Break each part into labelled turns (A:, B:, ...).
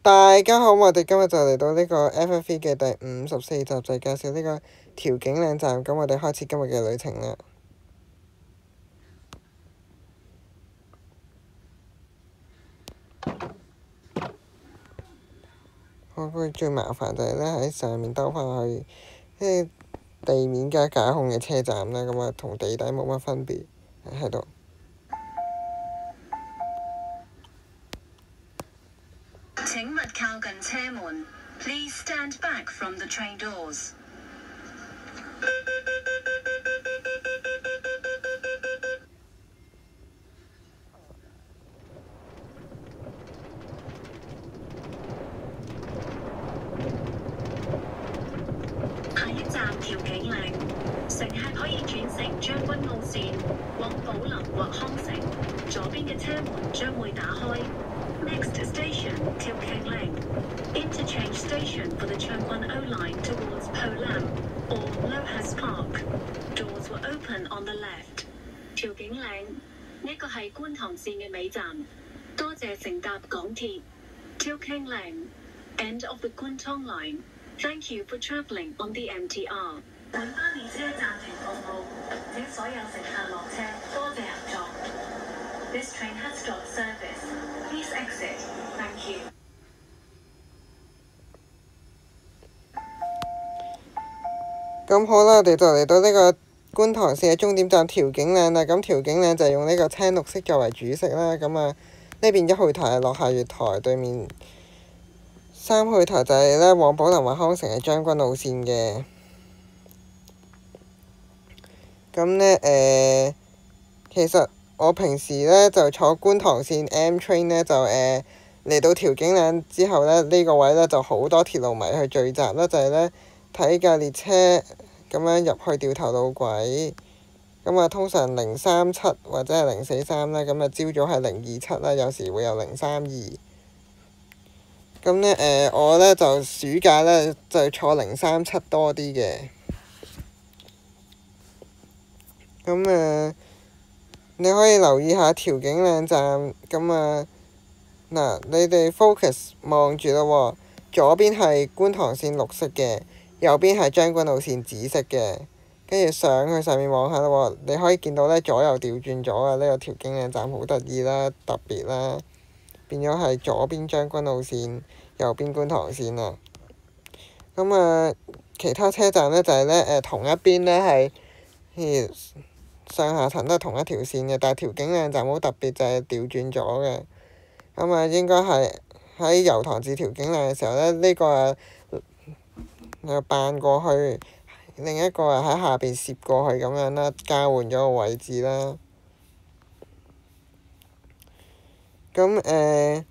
A: 大家好，我哋今日就嚟到呢個 FF3 嘅第54集，就係介紹呢個調景嶺站。咁我哋開始今日嘅旅程啦。佢最麻煩就係咧喺上面兜返去，即係地面加架空嘅車站啦。咁啊，同地底冇乜分別喺度。
B: 請勿靠近車門。Please stand back from the train doors. 下一站調景嶺，乘客可以轉乘將軍澳線往寶林或康城，左邊嘅車門將會打開。Next station, Till King Lane. Interchange station for the Changwon O line towards Po Lam or Lohas Park. Doors will open on the left. 調景嶺，呢個係觀塘線嘅尾站。多謝乘搭港鐵。Till King Lane, end of the Kwun Tong line. Thank you for travelling on the MTR. 本巴列車暫停服務，請所有乘客落車，多謝合作。This train has stopped service. Please exit. Thank you.
A: 咁好啦，我哋就嚟到呢個觀塘線嘅終點站調景嶺啦。咁調景嶺就係用呢個青綠色作為主色啦。咁啊，呢邊1號台係落下月台，對面3號台就係咧往寶林或康城嘅將軍澳線嘅。咁呢，其實我平時呢就坐觀塘線 M train 呢，就嚟到調景嶺之後呢，呢個位呢就好多鐵路迷去聚集啦，就係呢睇架列車咁樣入去掉頭路軌。咁啊，通常037或者係043啦，咁啊朝早係027啦，有時會有032。咁呢，我呢就暑假呢就坐037多啲嘅。咁你可以留意下調景嶺站。咁嗱，你哋 focus 望住啦喎，左邊係觀塘線綠色嘅，右邊係將軍澳線紫色嘅。跟住上去上面望下啦喎，你可以見到呢左右調轉咗啊！呢個調景嶺站好得意啦，特別啦，變咗係左邊將軍澳線，右邊觀塘線啦。咁其他車站呢，就係呢同一邊呢係上下層都係同一條線嘅，但係調景嶺站好特別，就係調轉咗嘅。咁應該係喺油塘至調景嶺嘅時候呢，呢個扮過去，另一個喺下邊攝過去咁樣啦，交換咗個位置啦。咁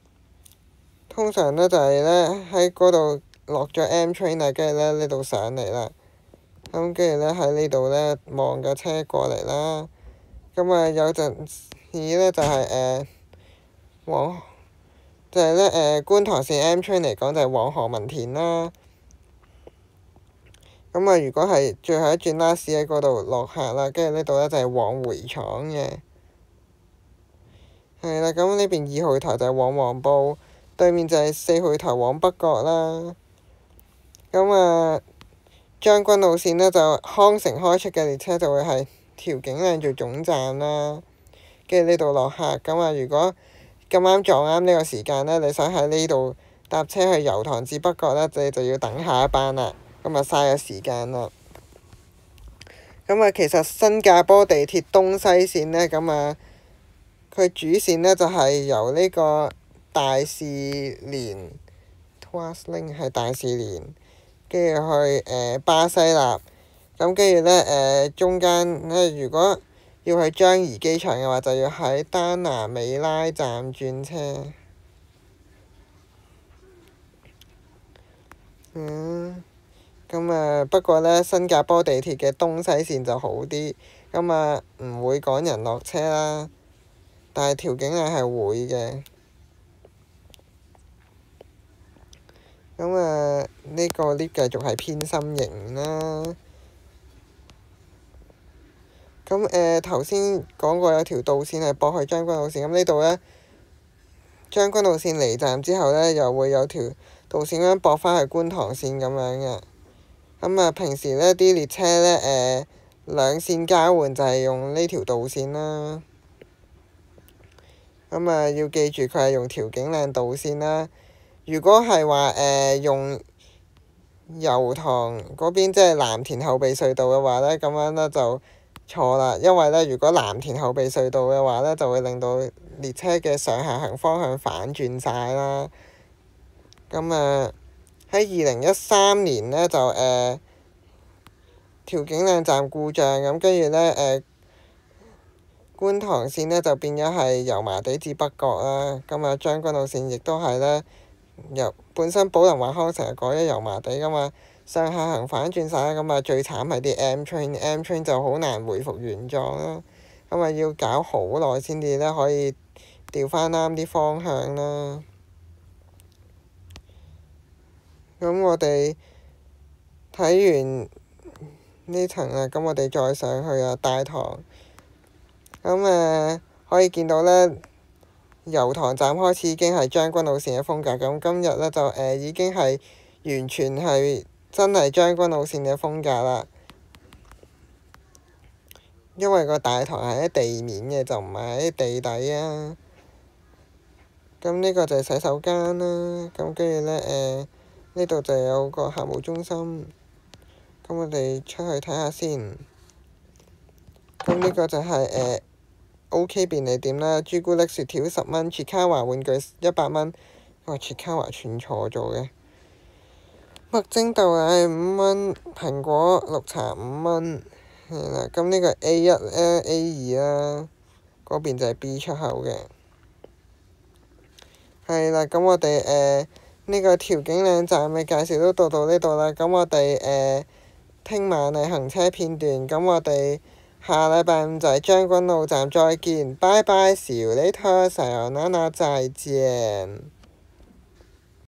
A: 通常呢就係呢喺嗰度落咗 M train 啊，跟住呢度上嚟啦。咁跟住呢喺呢度呢望架車過嚟啦。咁有陣時呢就係就係呢觀塘線 M train 嚟講就係往何文田啦。咁如果係最後一轉巴士喺嗰度落客啦，跟住呢度呢就係往回廠嘅。係啦，咁呢邊2號台就係往黃埔，對面就係4號台往北角啦。咁將軍澳線呢，就康城開出嘅列車就會係調景嶺做總站啦，跟住呢度落客。咁如果咁啱撞啱呢個時間呢，你想喺呢度搭車去油塘至北角呢，你就要等下一班啦。咁嘥咗時間啦。其實新加坡地鐵東西線呢，佢主線呢就係由呢個大士連 Tuas Link 係大士連，跟住去巴西納。咁跟住呢，中間呢，如果要去樟宜機場嘅話，就要喺丹拿美拉站轉車。不過呢，新加坡地鐵嘅東西線就好啲，唔會趕人落車啦。但係調景嶺係會嘅。呢個 lift 繼續係偏心型啦。頭先講過有條導線係駁去將軍澳線，咁呢度呢，將軍澳線離站之後呢，又會有條導線咁樣駁返去觀塘線咁樣嘅。咁啊，平時呢啲列車呢，兩線交換就係用呢條導線啦。咁啊，要記住佢係用調景嶺導線啦。如果係話用油塘嗰邊，即係藍田後備隧道嘅話呢，咁樣呢就錯啦。因為呢，如果藍田後備隧道嘅話呢，就會令到列車嘅上下行方向反轉晒啦。咁啊，喺2013年呢，就調景嶺站故障，咁跟住呢，觀塘線呢就變咗係油麻地至北角啦。咁啊，將軍澳線亦都係呢，本身寶林華康成日改咗油麻地噶嘛，上下行反轉晒啦。咁啊，最慘係啲 M train 就好難回復原狀啦。咁啊，要搞好耐先至呢可以調翻啱啲方向啦。咁我哋睇完呢層啦，咁我哋再上去啊大堂。咁可以見到呢，油塘站開始已經係將軍澳線嘅風格。咁今日呢，就已經係完全係真係將軍澳線嘅風格啦。因為個大堂係喺地面嘅，就唔係喺地底啊。咁呢個就係洗手間啦。咁跟住呢，呢度就有個客務中心。咁我哋出去睇下先。咁呢個就係OK 便利店啦，朱古力雪條10蚊，雪卡華玩具100蚊。雪卡華串錯咗嘅。麥精豆奶5蚊，蘋果綠茶5蚊。係啦，咁呢個 A1 啦 A2 啦，嗰邊就係 B 出口嘅。係啦，咁我哋呢個調景嶺站嘅介紹都到呢度啦。咁我哋聽晚係行車片段，咁我哋下禮拜5就係將軍澳站再見，拜拜，See you later，sayonara，再見。